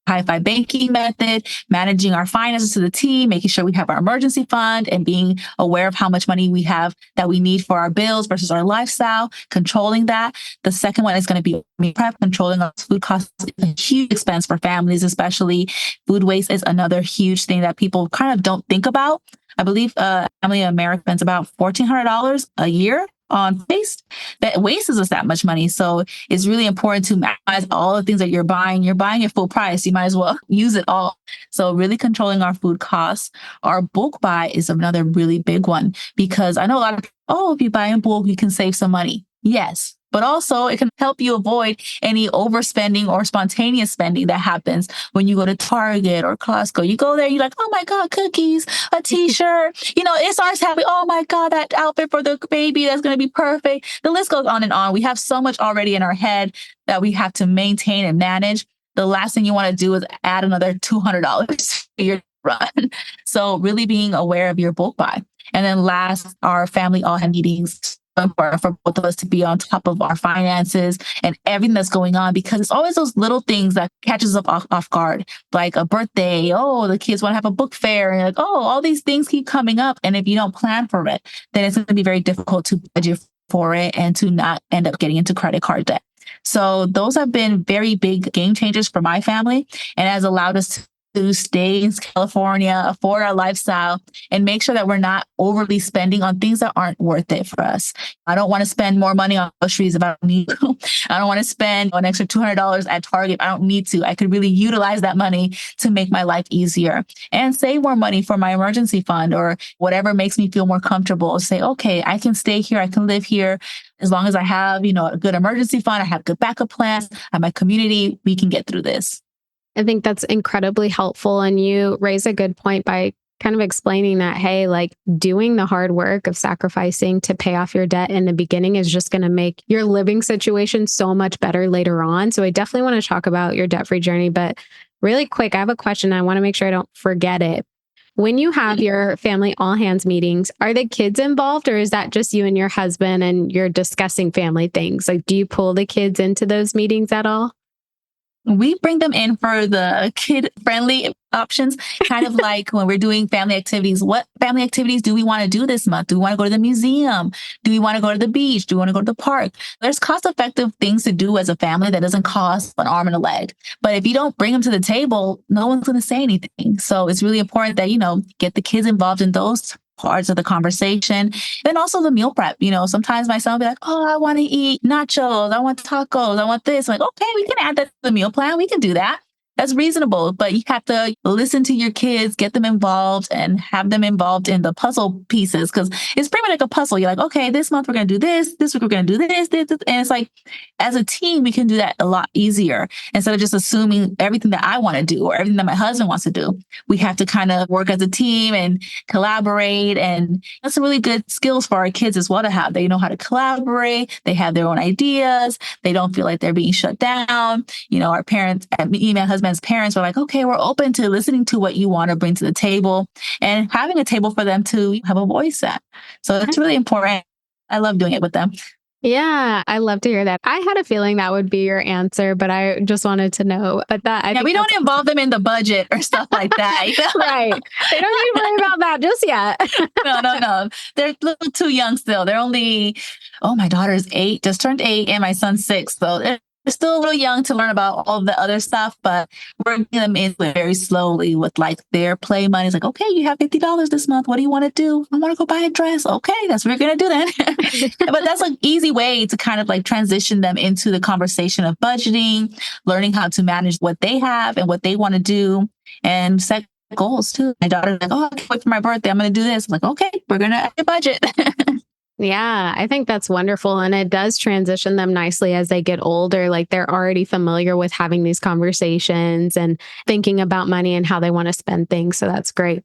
Hi-fi banking method, managing our finances to the T, making sure we have our emergency fund and being aware of how much money we have that we need for our bills versus our lifestyle, controlling that. The second one is going to be meal prep, controlling our food costs is a huge expense for families, especially. Food waste is another huge thing that people kind of don't think about. I believe family in America spends about $1,400 a year on waste. That waste is us that much money. So it's really important to maximize all the things that you're buying. You're buying at full price. You might as well use it all. So really controlling our food costs. Our bulk buy is another really big one because I know a lot of people, if you buy in bulk, you can save some money. Yes. But also it can help you avoid any overspending or spontaneous spending that happens when you go to Target or Costco. You go there, you're like, oh my God, cookies, a t-shirt, it starts happening. Oh my God, that outfit for the baby, that's going to be perfect. The list goes on and on. We have so much already in our head that we have to maintain and manage. The last thing you want to do is add another $200 to your run. So really being aware of your bulk buy. And then last, our family all-hand meetings. Important for both of us to be on top of our finances and everything that's going on, because it's always those little things that catches us off guard, like a birthday. Oh, the kids want to have a book fair, and you're like, oh, all these things keep coming up. And if you don't plan for it, then it's going to be very difficult to budget for it and to not end up getting into credit card debt. So those have been very big game changers for my family and has allowed us to stay in California, afford our lifestyle, and make sure that we're not overly spending on things that aren't worth it for us. I don't want to spend more money on groceries if I don't need to. I don't want to spend an extra $200 at Target if I don't need to. I could really utilize that money to make my life easier and save more money for my emergency fund or whatever makes me feel more comfortable. Say, okay, I can stay here. I can live here. As long as I have, a good emergency fund, I have good backup plans, I have my community, we can get through this. I think that's incredibly helpful. And you raise a good point by kind of explaining that, hey, like doing the hard work of sacrificing to pay off your debt in the beginning is just going to make your living situation so much better later on. So I definitely want to talk about your debt-free journey. But really quick, I have a question. I want to make sure I don't forget it. When you have your family all hands meetings, are the kids involved, or is that just you and your husband and you're discussing family things? Like, do you pull the kids into those meetings at all? We bring them in for the kid-friendly options, kind of like when we're doing family activities. What family activities do we want to do this month? Do we want to go to the museum? Do we want to go to the beach? Do we want to go to the park? There's cost-effective things to do as a family that doesn't cost an arm and a leg. But if you don't bring them to the table, no one's going to say anything. So it's really important that, get the kids involved in those parts of the conversation. Then also the meal prep. Sometimes my son will be like, oh, I want to eat nachos. I want tacos. I want this. I'm like, okay, we can add that to the meal plan. We can do that. That's reasonable, but you have to listen to your kids, get them involved and have them involved in the puzzle pieces. Cause it's pretty much like a puzzle. You're like, okay, this month we're going to do this week we're going to do this. And it's like, as a team, we can do that a lot easier instead of just assuming everything that I want to do or everything that my husband wants to do. We have to kind of work as a team and collaborate. And that's some really good skills for our kids as well to have. They know how to collaborate. They have their own ideas. They don't feel like they're being shut down. Our parents, me and my husband's parents were like, okay, we're open to listening to what you want to bring to the table and having a table for them to have a voice at. So it's really important. I love doing it with them. Yeah, I love to hear that. I had a feeling that would be your answer, but I just wanted to know. But we don't involve them in the budget or stuff like that. Right. They don't need to worry about that just yet. No. They're a little too young still. They're only, my daughter's 8, just turned 8, and my son's 6. So they're still a little young to learn about all of the other stuff, but we're getting them into it very slowly with like their play money. It's like, okay, you have $50 this month. What do you want to do? I want to go buy a dress. Okay, that's what we're going to do then. But that's an easy way to kind of like transition them into the conversation of budgeting, learning how to manage what they have and what they want to do, and set goals too. My daughter's like, oh, I can't wait for my birthday. I'm going to do this. I'm like, okay, we're going to have a budget. Yeah, I think that's wonderful. And it does transition them nicely as they get older. Like they're already familiar with having these conversations and thinking about money and how they want to spend things. So that's great.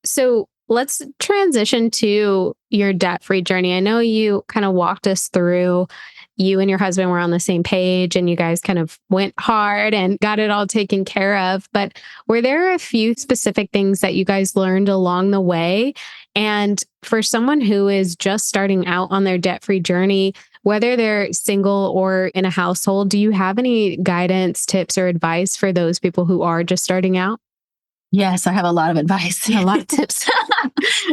So let's transition to your debt-free journey. I know you kind of walked us through, you and your husband were on the same page and you guys kind of went hard and got it all taken care of. But were there a few specific things that you guys learned along the way? And for someone who is just starting out on their debt-free journey, whether they're single or in a household, do you have any guidance, tips, or advice for those people who are just starting out? Yes, I have a lot of advice, a lot of tips.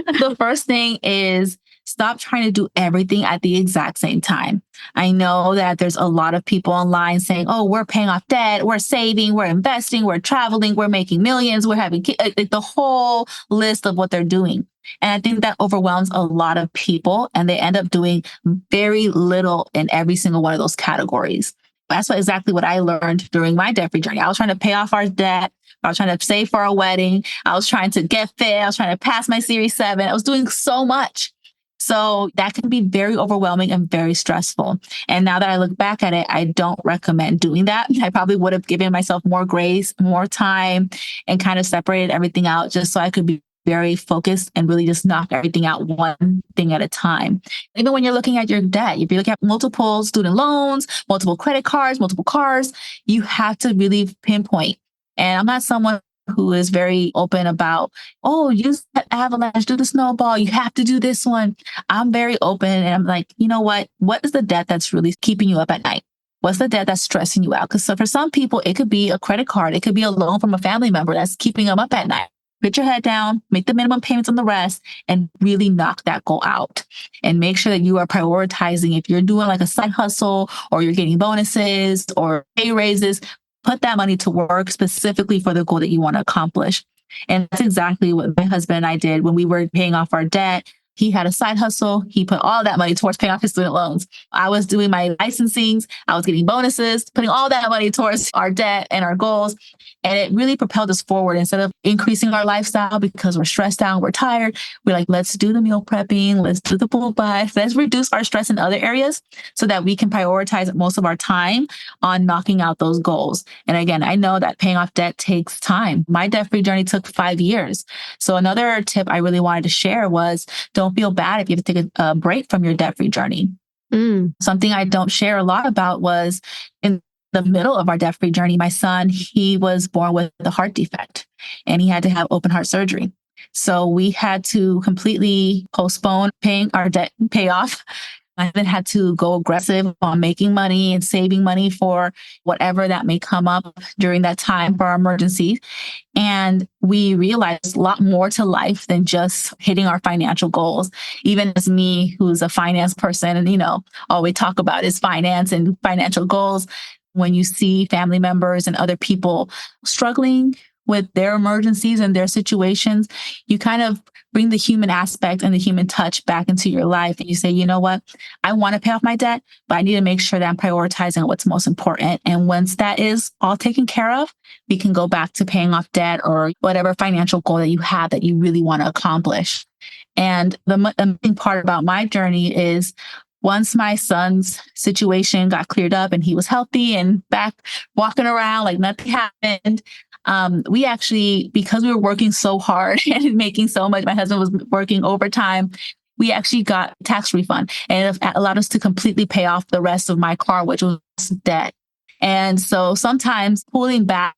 The first thing is stop trying to do everything at the exact same time. I know that there's a lot of people online saying, oh, we're paying off debt, we're saving, we're investing, we're traveling, we're making millions, we're having the whole list of what they're doing. And I think that overwhelms a lot of people and they end up doing very little in every single one of those categories. That's exactly what I learned during my debt-free journey. I was trying to pay off our debt. I was trying to save for our wedding. I was trying to get fit. I was trying to pass my Series 7. I was doing so much. So that can be very overwhelming and very stressful. And now that I look back at it, I don't recommend doing that. I probably would have given myself more grace, more time, and kind of separated everything out just so I could be very focused and really just knock everything out one thing at a time. Even when you're looking at your debt, if you look at multiple student loans, multiple credit cards, multiple cars, you have to really pinpoint. And I'm not someone who is very open about, oh, use that avalanche, do the snowball, you have to do this one. I'm very open and I'm like, you know what? What is the debt that's really keeping you up at night? What's the debt that's stressing you out? Because so for some people, it could be a credit card. It could be a loan from a family member that's keeping them up at night. Put your head down, make the minimum payments on the rest, and really knock that goal out. And make sure that you are prioritizing. If you're doing like a side hustle or you're getting bonuses or pay raises, put that money to work specifically for the goal that you want to accomplish. And that's exactly what my husband and I did when we were paying off our debt. He had a side hustle. He put all that money towards paying off his student loans. I was doing my licensings. I was getting bonuses, putting all that money towards our debt and our goals. And it really propelled us forward. Instead of increasing our lifestyle because we're stressed out, we're tired, we're like, let's do the meal prepping, let's do the pool buys, let's reduce our stress in other areas so that we can prioritize most of our time on knocking out those goals. And again, I know that paying off debt takes time. My debt-free journey took 5 years. So another tip I really wanted to share was don't feel bad if you have to take a break from your debt-free journey. Something I don't share a lot about was in the middle of our debt-free journey, my son, he was born with a heart defect and he had to have open heart surgery. So we had to completely postpone paying our debt payoff. I then had to go aggressive on making money and saving money for whatever that may come up during that time for our emergencies. And we realized a lot more to life than just hitting our financial goals. Even as me, who's a finance person and, all we talk about is finance and financial goals. When you see family members and other people struggling with their emergencies and their situations, you kind of bring the human aspect and the human touch back into your life. And you say, you know what? I want to pay off my debt, but I need to make sure that I'm prioritizing what's most important. And once that is all taken care of, we can go back to paying off debt or whatever financial goal that you have that you really want to accomplish. And the amazing part about my journey is once my son's situation got cleared up and he was healthy and back walking around like nothing happened, we actually, because we were working so hard and making so much, my husband was working overtime, we actually got a tax refund and it allowed us to completely pay off the rest of my car, which was debt. And so sometimes pulling back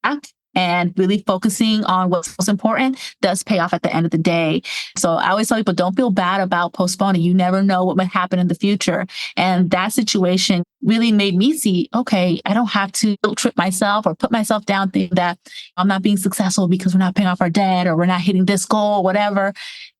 and really focusing on what's most important does pay off at the end of the day. So I always tell people, don't feel bad about postponing. You never know what might happen in the future. And that situation really made me see, okay, I don't have to guilt trip myself or put myself down thinking that I'm not being successful because we're not paying off our debt or we're not hitting this goal, whatever.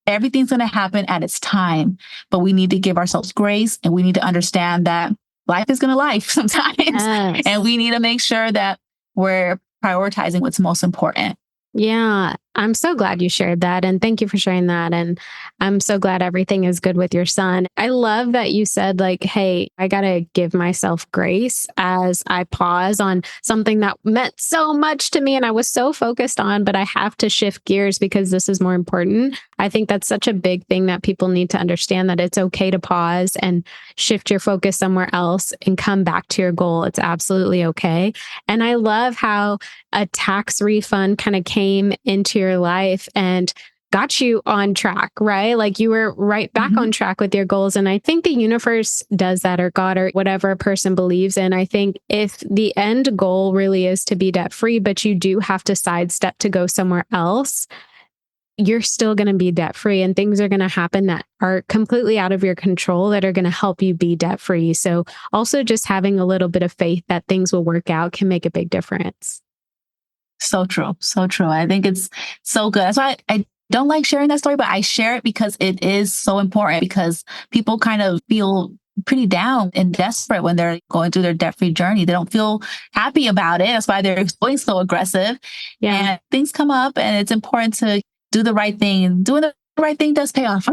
Everything's going to happen at its time, but we need to give ourselves grace and we need to understand that life is going to life sometimes. Yes. And we need to make sure that we're prioritizing what's most important. Yeah, I'm so glad you shared that. And thank you for sharing that. And I'm so glad everything is good with your son. I love that you said, like, hey, I got to give myself grace as I pause on something that meant so much to me and I was so focused on, but I have to shift gears because this is more important. I think that's such a big thing that people need to understand, that it's okay to pause and shift your focus somewhere else and come back to your goal. It's absolutely okay. And I love how a tax refund kind of came into your life and got you on track, right? Like you were right back on track with your goals. And I think the universe does that, or God, or whatever a person believes in. I think if the end goal really is to be debt free, but you do have to sidestep to go somewhere else, you're still going to be debt free, and things are going to happen that are completely out of your control that are going to help you be debt free. So also just having a little bit of faith that things will work out can make a big difference. So true. So true. I think it's so good. That's why I don't like sharing that story, but I share it because it is so important, because people kind of feel pretty down and desperate when they're going through their debt-free journey. They don't feel happy about it. That's why they're going so aggressive. Yeah. And things come up, and it's important to do the right thing. And doing the right thing does pay off.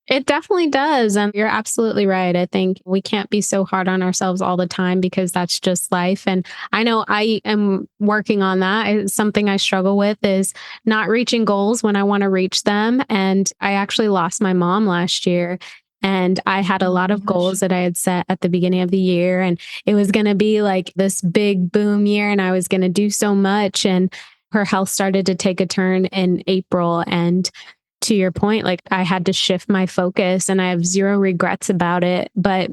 It definitely does. And you're absolutely right. I think we can't be so hard on ourselves all the time because that's just life. And I know I am working on that. It's something I struggle with, is not reaching goals when I want to reach them. And I actually lost my mom last year. And I had a lot of goals that I had set at the beginning of the year. And it was going to be like this big boom year, and I was going to do so much. And her health started to take a turn in April. And to your point, like I had to shift my focus, and I have zero regrets about it. But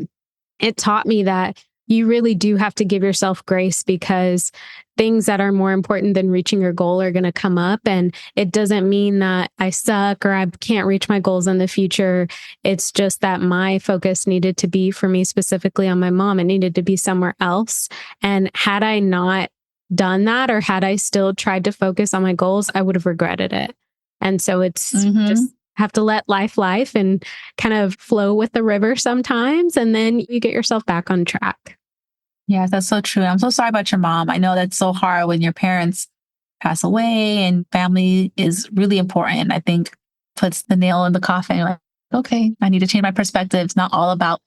it taught me that you really do have to give yourself grace, because things that are more important than reaching your goal are going to come up. And it doesn't mean that I suck or I can't reach my goals in the future. It's just that my focus needed to be, for me specifically, on my mom. It needed to be somewhere else. And had I not done that, or had I still tried to focus on my goals, I would have regretted it. And so it's just have to let life and kind of flow with the river sometimes. And then you get yourself back on track. Yeah, that's so true. I'm so sorry about your mom. I know that's so hard when your parents pass away, and family is really important. I think puts the nail in the coffin. You're like, okay, I need to change my perspective. It's not all about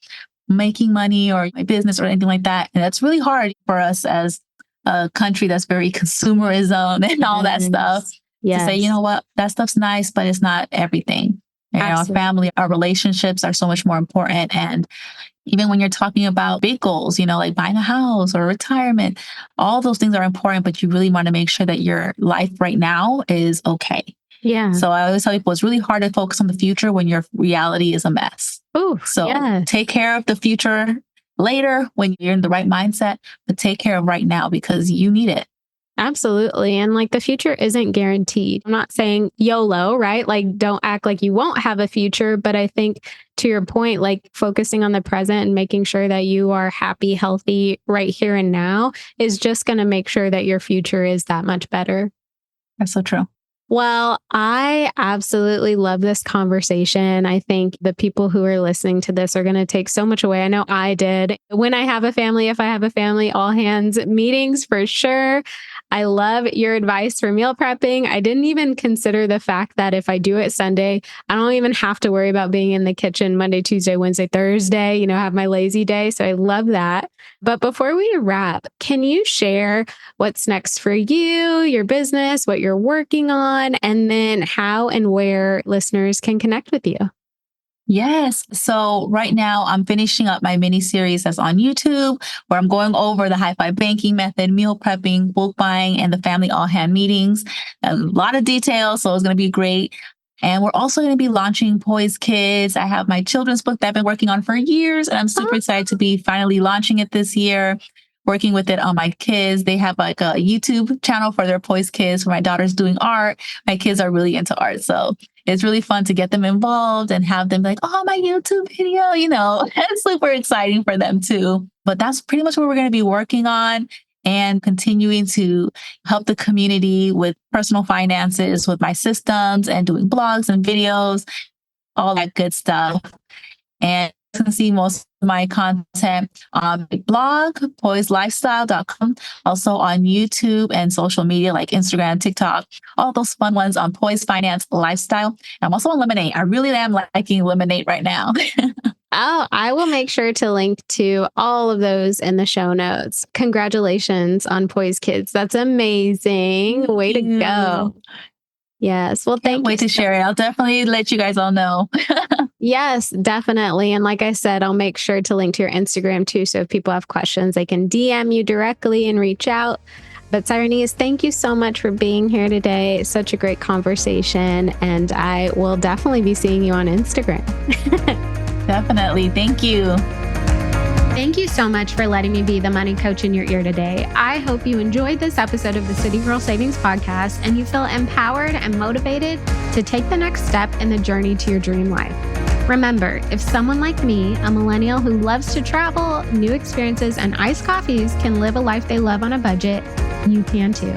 making money or my business or anything like that. And that's really hard for us as a country that's very consumerism and all that stuff. To say, you know what, that stuff's nice, but it's not everything. You know, our family, our relationships are so much more important. And even when you're talking about big goals, you know, like buying a house or retirement, all those things are important, but you really want to make sure that your life right now is okay. Yeah. So I always tell people it's really hard to focus on the future when your reality is a mess. Ooh, so take care of the future later when you're in the right mindset, but take care of right now because you need it. Absolutely. And like the future isn't guaranteed. I'm not saying YOLO, right? Like don't act like you won't have a future. But I think to your point, like focusing on the present and making sure that you are happy, healthy right here and now is just going to make sure that your future is that much better. That's so true. Well, I absolutely love this conversation. I think the people who are listening to this are going to take so much away. I know I did. When I have a family, if I have a family, all hands meetings for sure. I love your advice for meal prepping. I didn't even consider the fact that if I do it Sunday, I don't even have to worry about being in the kitchen Monday, Tuesday, Wednesday, Thursday, you know, have my lazy day. So I love that. But before we wrap, can you share what's next for you, your business, what you're working on, and then how and where listeners can connect with you? Yes. So right now I'm finishing up my mini series that's on YouTube, where I'm going over the high five banking method, meal prepping, bulk buying, and the family all hand meetings. A lot of details. So it's going to be great. And we're also going to be launching Poise Kids. I have my children's book that I've been working on for years, and I'm super excited to be finally launching it this year. Working with it on my kids. They have like a YouTube channel for their Poise Kids, where my daughter's doing art. My kids are really into art. So it's really fun to get them involved and have them like, oh, my YouTube video, you know, it's super exciting for them too. But that's pretty much what we're going to be working on, and continuing to help the community with personal finances, with my systems, and doing blogs and videos, all that good stuff. And can see most of my content on my blog, poiselifestyle.com, also on YouTube and social media like Instagram, TikTok, all those fun ones on Poise Finance Lifestyle. I'm also on Lemonade. I really am liking Lemonade right now. Oh, I will make sure to link to all of those in the show notes. Congratulations on Poise Kids. That's amazing. Way to go. Yes. Well, Can't wait to share it. I'll definitely let you guys all know. Yes, definitely. And like I said, I'll make sure to link to your Instagram too. So if people have questions, they can DM you directly and reach out. But Sahirenys, thank you so much for being here today. It's such a great conversation. And I will definitely be seeing you on Instagram. Definitely. Thank you. Thank you so much for letting me be the money coach in your ear today. I hope you enjoyed this episode of the City Girl Savings Podcast and you feel empowered and motivated to take the next step in the journey to your dream life. Remember, if someone like me, a millennial who loves to travel, new experiences, and iced coffees can live a life they love on a budget, you can too.